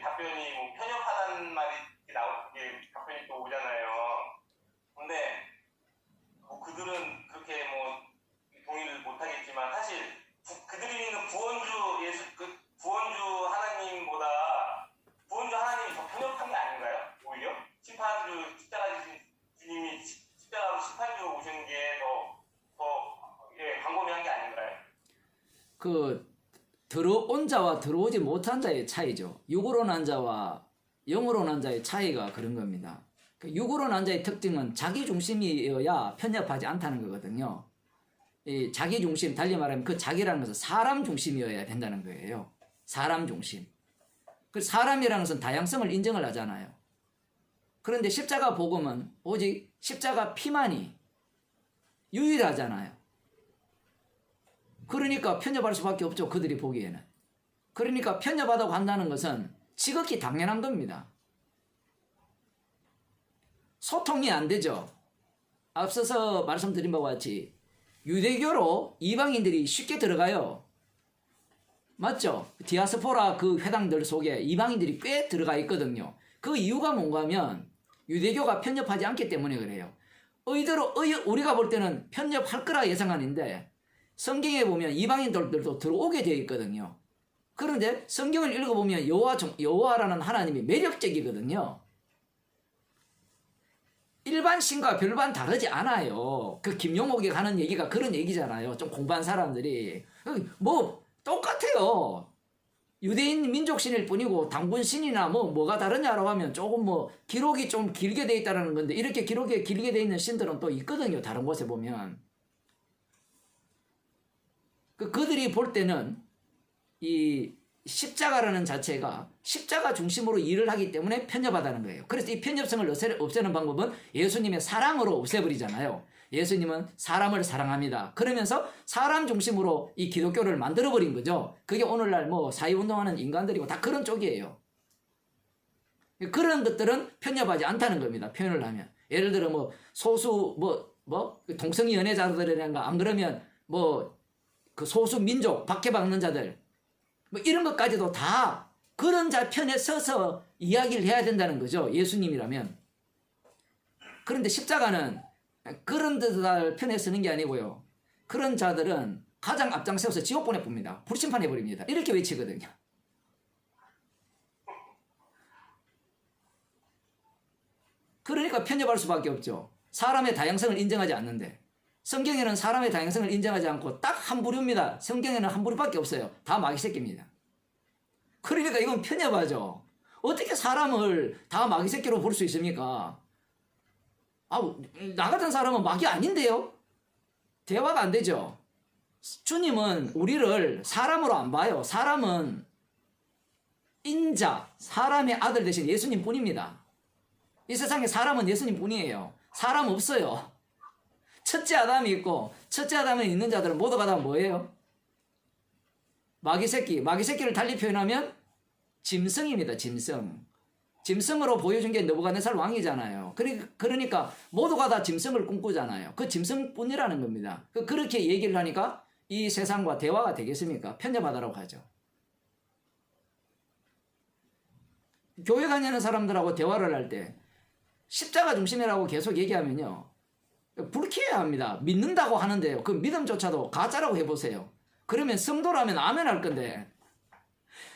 답변이 뭐 편협하다는 말이 답변이 또 오잖아요. 근데 뭐 그들은 그렇게 뭐 동의를 못하겠지만 사실 그들이 믿는 구원주 하나님보다 구원주 하나님이 더 편협한 게 아닌가요? 오히려 심판주 십자가 지신 주님이 십자가로 심판주로 오신 게 더 광범위한 게 아닌가요? 그 들어온 자와 들어오지 못한 자의 차이죠. 육으로 난 자와 영으로 난 자의 차이가 그런 겁니다. 육으로 난 자의 특징은 자기 중심이어야 편협하지 않다는 거거든요. 이 자기 중심, 달리 말하면 그 자기라는 것은 사람 중심이어야 된다는 거예요. 사람 중심. 그 사람이라는 것은 다양성을 인정을 하잖아요. 그런데 십자가 복음은 오직 십자가 피만이 유일하잖아요. 그러니까 편협할 수밖에 없죠. 그들이 보기에는. 그러니까 편협하다고 한다는 것은 지극히 당연한 겁니다. 소통이 안 되죠. 앞서서 말씀드린 바와 같이 유대교로 이방인들이 쉽게 들어가요. 맞죠? 디아스포라 그 회당들 속에 이방인들이 꽤 들어가 있거든요. 그 이유가 뭔가 하면 유대교가 편협하지 않기 때문에 그래요. 우리가 볼 때는 편협할 거라 예상하는데 성경에 보면 이방인들도 들어오게 되어 있거든요. 그런데 성경을 읽어보면 여호와라는 하나님이 매력적이거든요. 일반 신과 별반 다르지 않아요. 그 김용옥이 가는 얘기가 그런 얘기잖아요. 좀 공부한 사람들이. 뭐 똑같아요. 유대인 민족신일 뿐이고 당군신이나 뭐가 다르냐라고 하면 조금 뭐 기록이 좀 길게 돼 있다는 건데 이렇게 기록이 길게 돼 있는 신들은 또 있거든요. 다른 곳에 보면. 그들이 볼 때는 이 십자가라는 자체가 십자가 중심으로 일을 하기 때문에 편협하다는 거예요. 그래서 이 편협성을 없애는 방법은 예수님의 사랑으로 없애버리잖아요. 예수님은 사람을 사랑합니다. 그러면서 사람 중심으로 이 기독교를 만들어버린 거죠. 그게 오늘날 뭐 사회운동하는 인간들이고 다 그런 쪽이에요. 그런 것들은 편협하지 않다는 겁니다. 표현을 하면. 예를 들어 뭐 소수 동성이 연애자들이란가 안 그러면 뭐 그 소수 민족 박해받는 자들 뭐 이런 것까지도 다 그런 자 편에 서서 이야기를 해야 된다는 거죠. 예수님이라면. 그런데 십자가는 그런 자들 편에 서는 게 아니고요. 그런 자들은 가장 앞장서서 지옥 보내봅니다. 불심판해버립니다. 이렇게 외치거든요. 그러니까 편협할 수밖에 없죠. 사람의 다양성을 인정하지 않는데. 성경에는 사람의 다양성을 인정하지 않고 딱 한 부류입니다. 성경에는 한 부류밖에 없어요. 다 마귀 새끼입니다. 그러니까 이건 편협하죠. 어떻게 사람을 다 마귀 새끼로 볼 수 있습니까? 나 같은 사람은 마귀 아닌데요? 대화가 안 되죠. 주님은 우리를 사람으로 안 봐요. 사람은 인자, 사람의 아들 대신 예수님 뿐입니다. 이 세상에 사람은 예수님 뿐이에요. 사람 없어요. 첫째 아담이 있고 첫째 아담에 있는 자들은 모두가 다 뭐예요? 마귀 새끼를 달리 표현하면 짐승입니다. 짐승으로 보여준 게 느부갓네살 왕이잖아요. 그러니까 모두가 다 짐승을 꿈꾸잖아요. 그 짐승뿐이라는 겁니다. 그렇게 얘기를 하니까 이 세상과 대화가 되겠습니까? 편협하다라고 하죠. 교회 다니는 사람들하고 대화를 할 때 십자가 중심이라고 계속 얘기하면요. 불쾌해합니다. 믿는다고 하는데요. 그 믿음조차도 가짜라고 해보세요. 그러면 성도라면 아멘 할 건데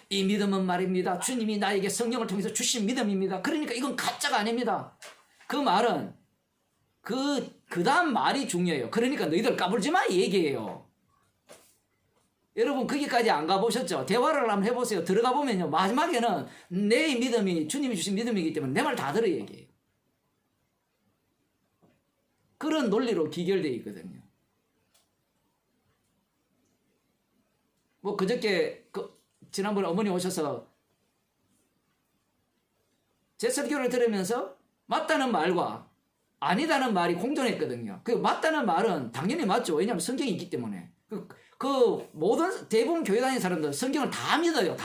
이 믿음은 말입니다. 주님이 나에게 성령을 통해서 주신 믿음입니다. 그러니까 이건 가짜가 아닙니다. 그 말은 그 다음 말이 중요해요. 그러니까 너희들 까불지 마 얘기해요. 여러분 거기까지 안 가보셨죠? 대화를 한번 해보세요. 들어가 보면요. 마지막에는 내 믿음이 주님이 주신 믿음이기 때문에 내 말 다 들어 얘기해요. 그런 논리로 기결되어 있거든요. 뭐 그저께 지난번에 어머니 오셔서 제 설교를 들으면서 맞다는 말과 아니다는 말이 공존했거든요. 그 맞다는 말은 당연히 맞죠. 왜냐하면 성경이 있기 때문에. 모든 대부분 교회 다니는 사람들 성경을 다 믿어요.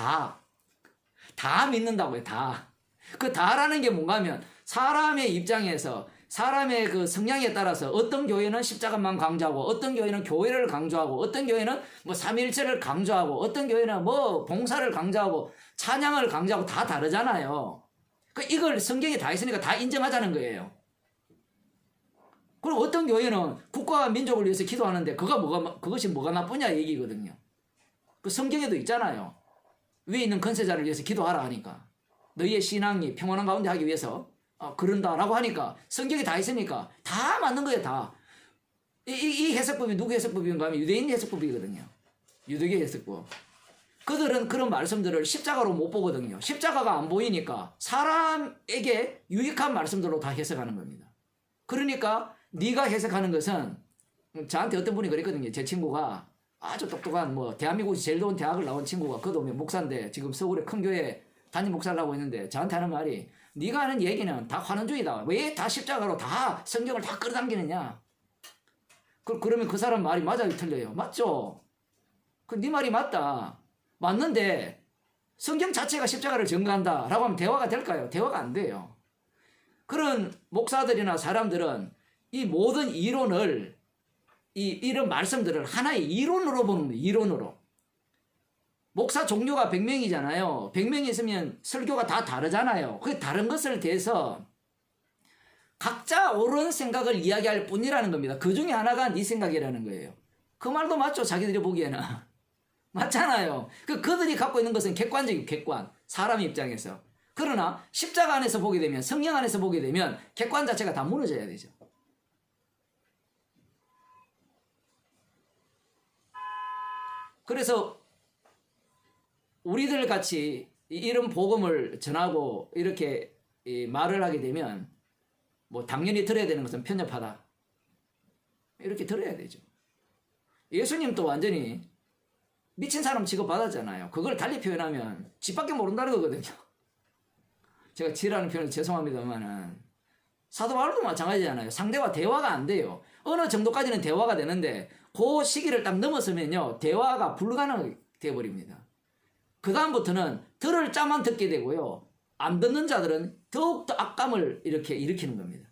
다 믿는다고요. 다. 그 다라는 게 뭔가 하면 사람의 입장에서 사람의 그 성향에 따라서 어떤 교회는 십자가만 강조하고 어떤 교회는 교회를 강조하고 어떤 교회는 뭐 삼위일체를 강조하고 어떤 교회는 뭐 봉사를 강조하고 찬양을 강조하고 다 다르잖아요. 그 이걸 성경에 다 있으니까 다 인정하자는 거예요. 그럼 어떤 교회는 국가와 민족을 위해서 기도하는데 그것이 뭐가 나쁘냐 얘기거든요. 그 성경에도 있잖아요. 위에 있는 건세자를 위해서 기도하라 하니까. 너희의 신앙이 평안한 가운데 하기 위해서 그런다라고 하니까 성경에 다 있으니까 다 맞는 거예요. 다. 이 해석법이 누구 해석법인가 하면 유대인 해석법이거든요. 유대교 해석법. 그들은 그런 말씀들을 십자가로 못 보거든요. 십자가가 안 보이니까 사람에게 유익한 말씀들로 다 해석하는 겁니다. 그러니까 네가 해석하는 것은 저한테 어떤 분이 그랬거든요. 제 친구가 아주 똑똑한 대한민국에서 제일 좋은 대학을 나온 친구가 그도 목사인데 지금 서울의 큰 교회 담임 목사를 하고 있는데 저한테 하는 말이 네가 하는 얘기는 다 환원주의다. 왜 다 십자가로 다 성경을 다 끌어당기느냐. 그러면 그 사람 말이 맞아요 틀려요? 맞죠? 네 말이 맞다. 맞는데 성경 자체가 십자가를 증거한다 라고 하면 대화가 될까요? 대화가 안 돼요. 그런 목사들이나 사람들은 이 모든 이론을 이런 말씀들을 하나의 이론으로 보는 거예요. 이론으로. 목사 종류가 100명이잖아요. 100명이 있으면 설교가 다 다르잖아요. 그 다른 것을 대해서 각자 옳은 생각을 이야기할 뿐이라는 겁니다. 그 중에 하나가 네 생각이라는 거예요. 그 말도 맞죠? 자기들이 보기에는. 맞잖아요. 그들이 갖고 있는 것은 객관적인 객관. 사람 입장에서. 그러나 십자가 안에서 보게 되면 성령 안에서 보게 되면 객관 자체가 다 무너져야 되죠. 그래서 우리들 같이 이런 복음을 전하고 이렇게 말을 하게 되면 당연히 들어야 되는 것은 편협하다. 이렇게 들어야 되죠. 예수님도 완전히 미친 사람 취급받았잖아요. 그걸 달리 표현하면 집밖에 모른다는 거거든요. 제가 지라는 표현을 죄송합니다만은 사도 바울도 마찬가지잖아요. 상대와 대화가 안 돼요. 어느 정도까지는 대화가 되는데 그 시기를 딱 넘어서면요. 대화가 불가능하게 되어버립니다. 그 다음부터는 들을 자만 듣게 되고요. 안 듣는 자들은 더욱더 악감을 이렇게 일으키는 겁니다.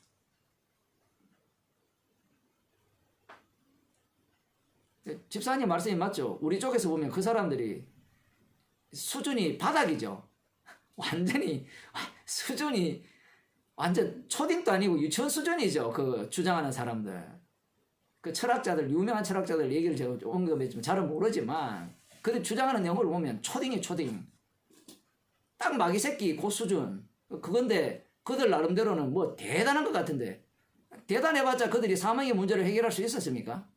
집사님 말씀이 맞죠? 우리 쪽에서 보면 그 사람들이 수준이 바닥이죠. 완전히 수준이 완전 초딩도 아니고 유치원 수준이죠. 그 주장하는 사람들. 그 철학자들, 유명한 철학자들 얘기를 제가 언급했지만 잘은 모르지만 그들 주장하는 내용을 보면 초딩이 초딩. 딱 마귀 새끼 그 수준. 그건데 그들 나름대로는 대단한 것 같은데 대단해봤자 그들이 사망의 문제를 해결할 수 있었습니까?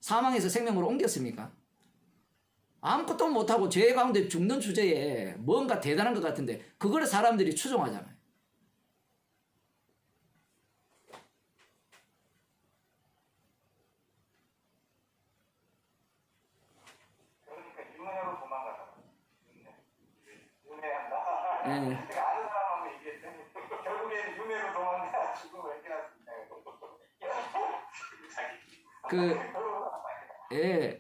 사망에서 생명으로 옮겼습니까? 아무것도 못하고 죄 가운데 죽는 주제에 뭔가 대단한 것 같은데 그걸 사람들이 추종하잖아요. 그러니까 윤회로 도망가다. 윤회한다. 네. 제가 아는 사람하고 얘기했더니 결국에는 윤회로 도망가 죽음을 해결했습니다.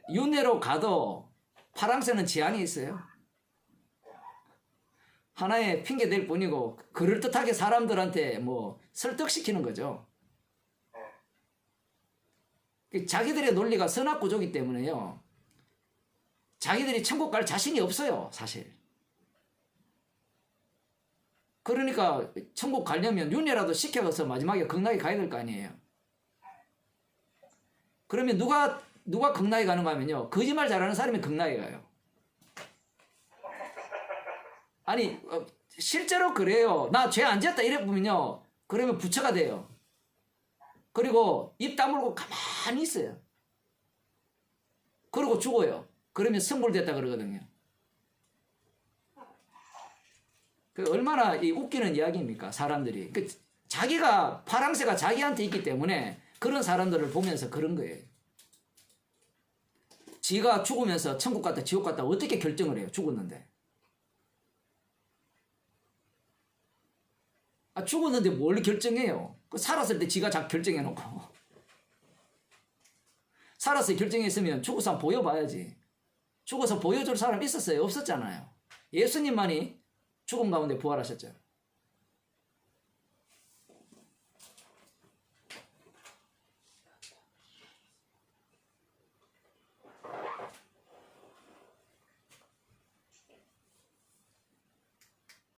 윤회로 가도 파랑새는 지안이 있어요. 하나의 핑계 될 뿐이고 그럴듯하게 사람들한테 설득시키는 거죠. 자기들의 논리가 선악구조이기 때문에요. 자기들이 천국 갈 자신이 없어요, 사실. 그러니까 천국 가려면 윤회라도 시켜서 마지막에 극락에 가야 될 거 아니에요. 그러면 누가 극락에 가는가 하면요. 거짓말 잘하는 사람이 극락에 가요. 아니 실제로 그래요. 나 죄 안 지었다 이래 보면요. 그러면 부처가 돼요. 그리고 입 다물고 가만히 있어요. 그러고 죽어요. 그러면 성불됐다 그러거든요. 그 얼마나 웃기는 이야기입니까? 사람들이. 자기가 파랑새가 자기한테 있기 때문에 그런 사람들을 보면서 그런 거예요. 지가 죽으면서 천국 갔다 지옥 갔다 어떻게 결정을 해요? 죽었는데. 죽었는데 뭘 결정해요? 살았을 때 지가 자 결정해놓고. 살았을 때 결정했으면 죽어서 한번 보여봐야지. 죽어서 보여줄 사람 있었어요? 없었잖아요. 예수님만이 죽음 가운데 부활하셨죠.